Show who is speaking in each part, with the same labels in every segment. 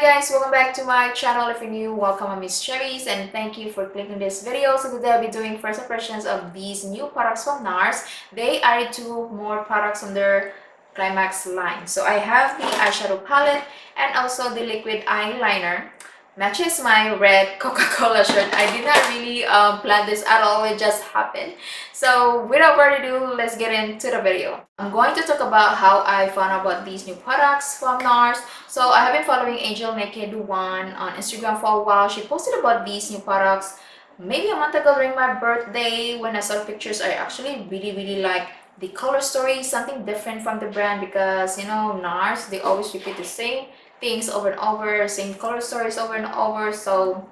Speaker 1: Hi guys, welcome back to my channel. If you're new, welcome. I'm Miss Cherries and thank you for clicking this video. So today I'll be doing first impressions of these new products from NARS. They added two more products on their Climax line. So I have the eyeshadow palette and also the liquid eyeliner. Matches my red Coca-Cola shirt. I did not really plan this at all, it just happened. So without further ado, let's get into the video. I'm going to talk about how I found out about these new products from NARS. So I have been following Angel Naked One on Instagram for a while. She posted about these new products maybe a month ago during my birthday. When I saw the pictures, I actually really like the color story, something different from the brand, because you know NARS, they always repeat the same things over and over, same color stories over and over, so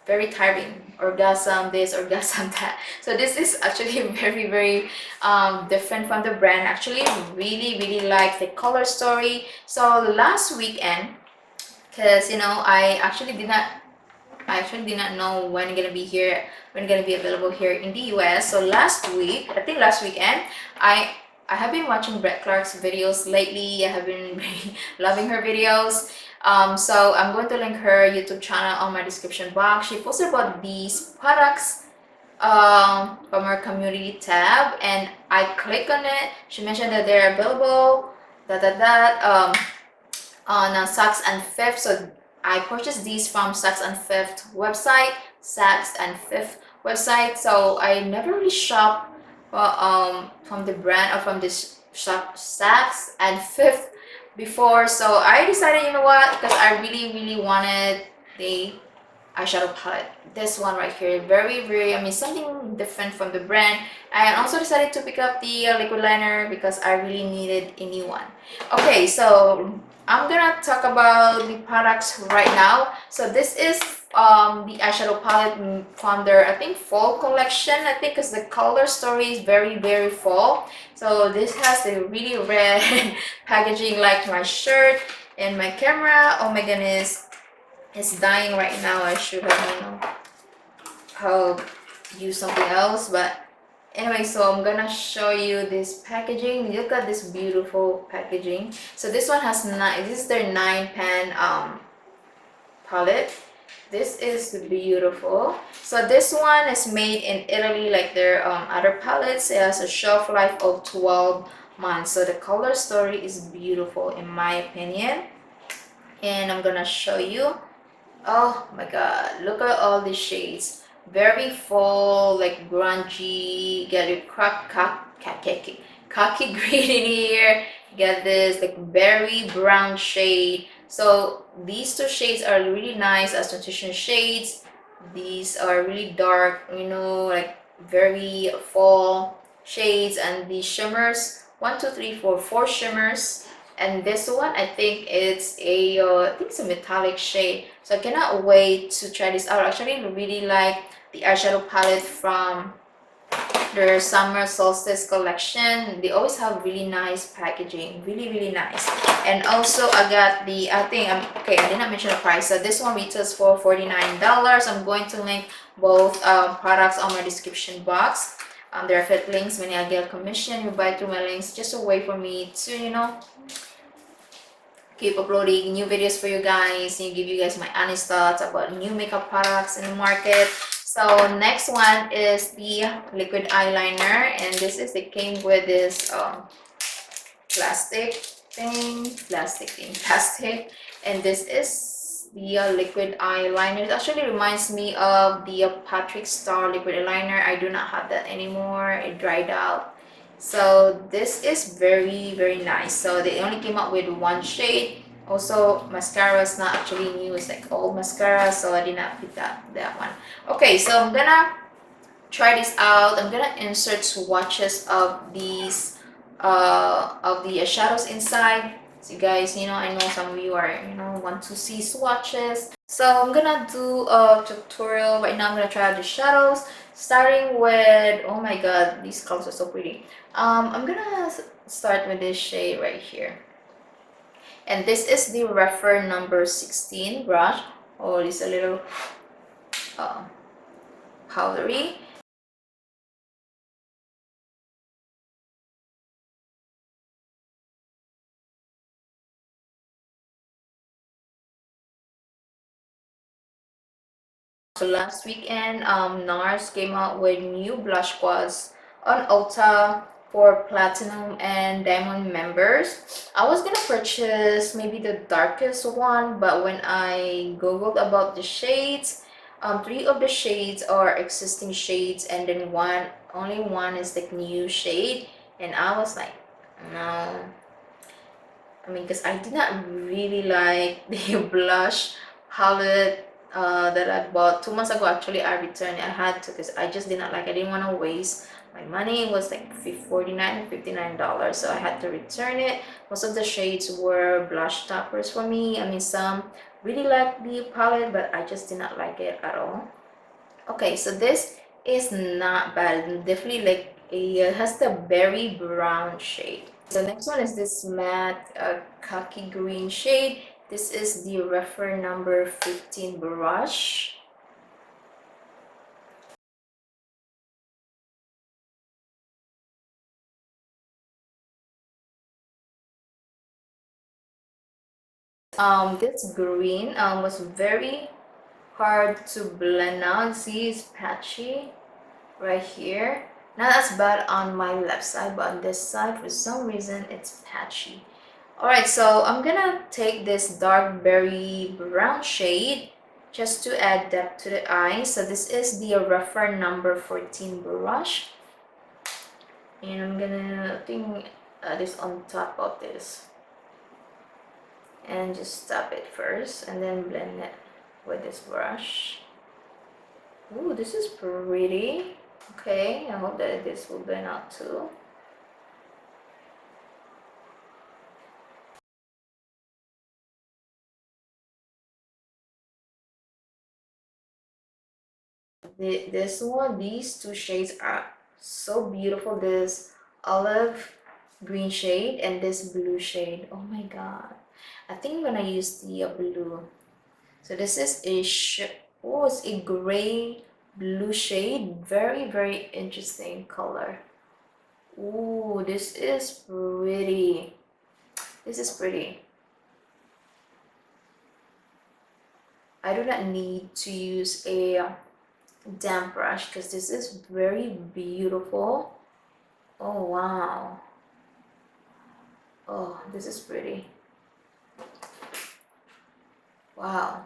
Speaker 1: very tiring. Orgasm this, orgasm that. So this is actually very different from the brand. Actually really like the color story. So last weekend, because you know I actually did not know when gonna be here, when gonna be available here in the US. So last week, I think last weekend, I have been watching Brett Clark's videos lately. I have been really loving her videos. So I'm going to link her YouTube channel on my description box. She posted about these products from her community tab, and I click on it. She mentioned that they're available on Saks and Fifth. So I purchased these from Saks and Fifth website. So I never really shop from the brand or from this shop Saks and Fifth before. So I decided, you know what, because I really wanted the eyeshadow palette, this one right here, very I mean something different from the brand. I also decided to pick up the liquid liner because I really needed a new one. Okay, so I'm gonna talk about the products right now. So this is the eyeshadow palette from their, I think, fall collection. I think because the color story is very fall. So this has a really red packaging like my shirt and my camera. Oh my goodness, it's dying right now. I should have, you know, use something else, but anyway, so I'm gonna show you this packaging. Look at this beautiful packaging. So this one has this is their 9-pan palette. This is beautiful. So this one is made in Italy, like their other palettes. It has a shelf life of 12 months. So the color story is beautiful in my opinion, and I'm gonna show you. Oh my god, look at all these shades. Very full, like grungy. Get your khaki green in here. Get this like berry brown shade. So these two shades are really nice as transition shades. These are really dark, you know, like very fall shades. And these shimmers, one, two, three, four shimmers. And this one, I think it's a I think it's a metallic shade. So I cannot wait to try this out. Actually, I really like the eyeshadow palette from their summer solstice collection. They always have really nice packaging, really nice. And also I got the, I think okay, I did not mention the price. So this one retails for $49. I'm going to link both products on my description box. There are affiliate links. When I get a commission, you buy through my links, just a way for me to, you know, keep uploading new videos for you guys and give you guys my honest thoughts about new makeup products in the market. So next one is the liquid eyeliner, and this is, it came with this plastic, and this is the liquid eyeliner. It actually reminds me of the Patrick Star liquid eyeliner. I do not have that anymore, it dried out. So this is very nice. So they only came out with one shade. Also, mascara is not actually new, it's like old mascara, so I did not pick that one. Okay, so I'm gonna try this out. I'm gonna insert swatches of these of the shadows inside. So you guys, you know, I know some of you are, you know, want to see swatches. So I'm gonna do a tutorial right now. I'm gonna try out the shadows, starting with, oh my god, these colors are so pretty. I'm gonna start with this shade right here, and this is the Refer number 16 brush. Oh, it's a little powdery. So last weekend, NARS came out with new blush quads on Ulta for platinum and diamond members. I was gonna purchase maybe the darkest one, but when I googled about the shades, three of the shades are existing shades, and then only one is the new shade, and I was like, no. I mean, because I did not really like the blush palette that I bought 2 months ago. Actually, I returned it. I had to because I just did not like. I didn't want to waste my money. It was like $49, $59, so I had to return it. Most of the shades were blush toppers for me. I mean, some really liked the palette, but I just did not like it at all. Okay, so this is not bad. Definitely like it has the berry brown shade. So next one is this matte khaki green shade. This is the refer number 15 brush. This green was very hard to blend out. See, it's patchy right here. Not as bad on my left side, but on this side, for some reason, it's patchy. Alright, so I'm gonna take this dark berry brown shade just to add depth to the eye. So this is the refer number 14 brush. And I'm gonna think this on top of this. And just tap it first and then blend it with this brush. Ooh, this is pretty. Okay, I hope that this will blend out too. These two shades are so beautiful. This olive green shade and this blue shade. Oh my god. I think I'm gonna use the blue. So this is it's a gray blue shade. Very, very interesting color. Ooh, this is pretty. This is pretty. I do not need to use a damp brush because this is very beautiful. Oh wow. Oh, this is pretty. Wow.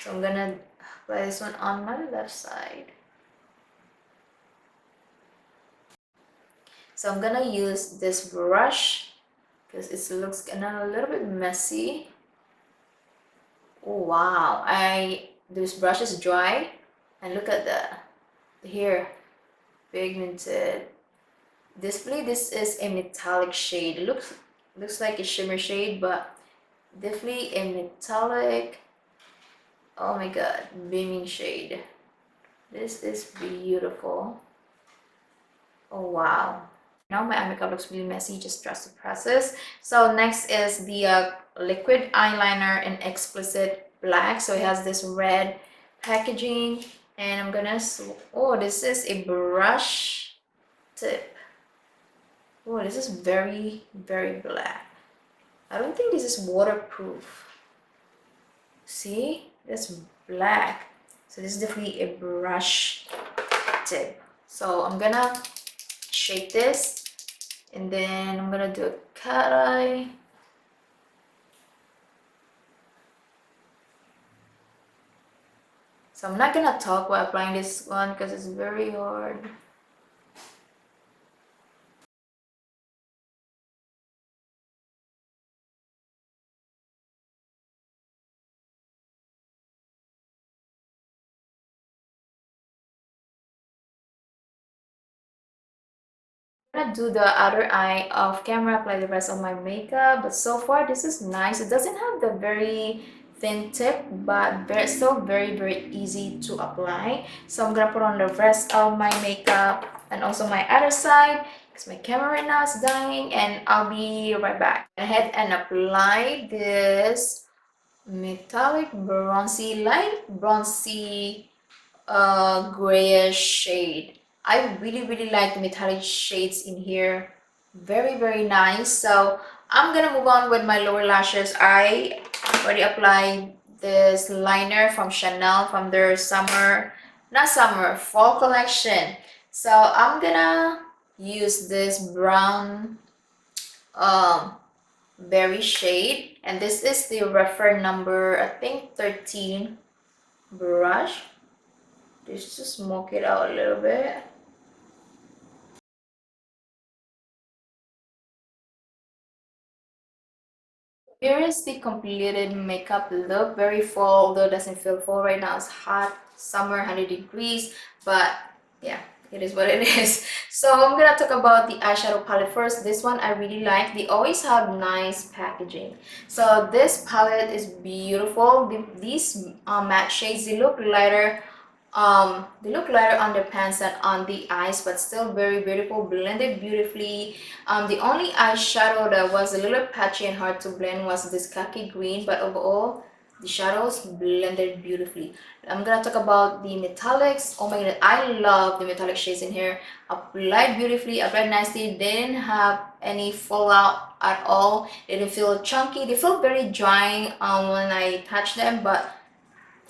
Speaker 1: So I'm gonna apply this one on my left side. So I'm gonna use this brush because it looks kind of a little bit messy. Oh wow, this brush is dry, and look at the hair pigmented. This is a metallic shade. It looks like a shimmer shade, but definitely a metallic. Oh my god, beaming shade. This is beautiful. Oh wow. Now my eye makeup looks really messy, just trust the process. So next is the liquid eyeliner in explicit black. So it has this red packaging, and I'm gonna, oh, this is a brush tip. Oh, this is very, very black. I don't think this is waterproof. See, that's black. So this is definitely a brush tip. So I'm gonna shake this, and then I'm gonna do a cat eye. So I'm not gonna talk while applying this one because it's very hard. I'm gonna do the other eye off camera, apply the rest of my makeup, but so far this is nice. It doesn't have the very thin tip, but still very, very easy to apply. So I'm gonna put on the rest of my makeup and also my other side because my camera right now is dying, and I'll be right back. Go ahead and apply this metallic bronzy, light bronzy grayish shade. I really, really like the metallic shades in here. Very, very nice. So I'm gonna move on with my lower lashes. I already applied this liner from Chanel from their fall collection. So I'm gonna use this brown berry shade, and this is the refer number, I think 13 brush, just to smoke it out a little bit. Here is the completed makeup look. Very fall, although it doesn't feel fall right now. It's hot, summer, 100 degrees, but yeah, it is what it is. So I'm gonna talk about the eyeshadow palette first. This one I really like. They always have nice packaging. So this palette is beautiful. These matte shades, they look lighter on the pants than on the eyes, but still very beautiful, blended beautifully. The only eyeshadow that was a little patchy and hard to blend was this khaki green, but overall the shadows blended beautifully. I'm gonna talk about the metallics. Oh my god, I love the metallic shades in here. Applied beautifully, applied nicely, didn't have any fallout at all. They didn't feel chunky. They felt very drying when I touched them, but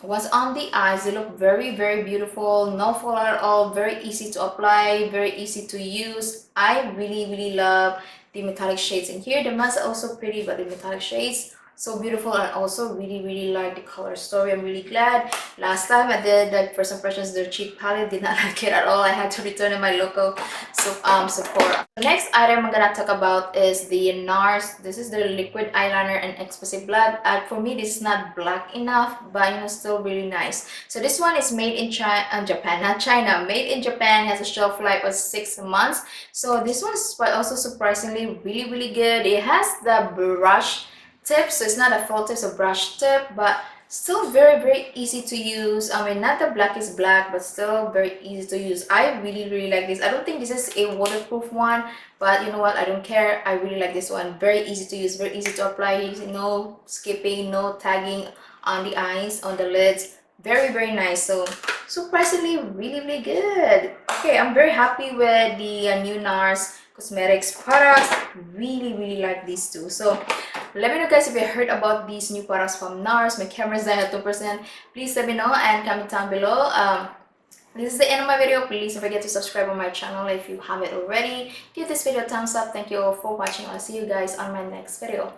Speaker 1: was on the eyes. They look very beautiful, no fallout at all, very easy to apply, very easy to use. I really love the metallic shades in here. The mattes are also pretty, but the metallic shades so beautiful, and also really like the color story. I'm really glad. Last time I did like first impressions, their cheap palette, did not like it at all. I had to return in my local Sephora. The next item I'm gonna talk about is the NARS. This is the liquid eyeliner in expressive black. For me, this is not black enough, but you know, still really nice. So this one is made in Japan, not China. Made in Japan, has a shelf life of 6 months. So this one's also surprisingly really good. It has the brush tip, so it's not a full tip, so brush tip, but still very easy to use. I mean, not the blackest black, but still very easy to use. I really like this. I don't think this is a waterproof one, but you know what, I don't care. I really like this one. Very easy to use, very easy to apply. No skipping, no tagging on the eyes, on the lids. Very nice. So surprisingly really good. Okay, I'm very happy with the new NARS cosmetics products. Really like these two. So let me know guys if you heard about these new products from NARS. My camera's down at 2%. Please let me know and comment down below. This is the end of my video. Please don't forget to subscribe on my channel if you haven't already. Give this video a thumbs up. Thank you all for watching. I'll see you guys on my next video.